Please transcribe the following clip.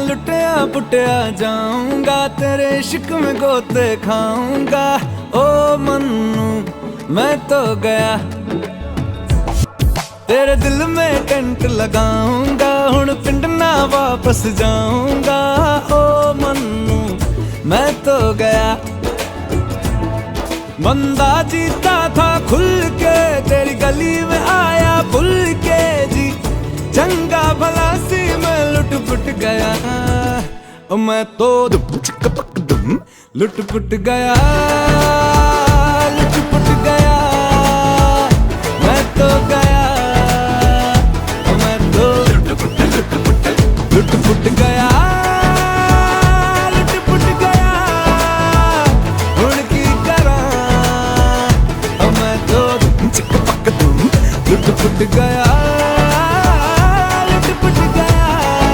लुटिया पुटिया जाऊंगा, तेरे इश्क में गोते खाऊंगा। ओ मन्नू मैं तो गया, तेरे दिल में टेंट लगाऊंगा, हुण पिंड ना वापस जाऊंगा। ओ मन्नू मैं तो गया, बंदा जीता था खुल के, तेरी गली में आया भूल के जी। चंगा भला सी मैं लुट पुट गया, मैं तो लुट पुट गया, लुट पुट गया। मैं तो गया, मैं तो लुट पुट गया, लुट पुट गया। हुण की करा, मैं तो लुट पुट गया।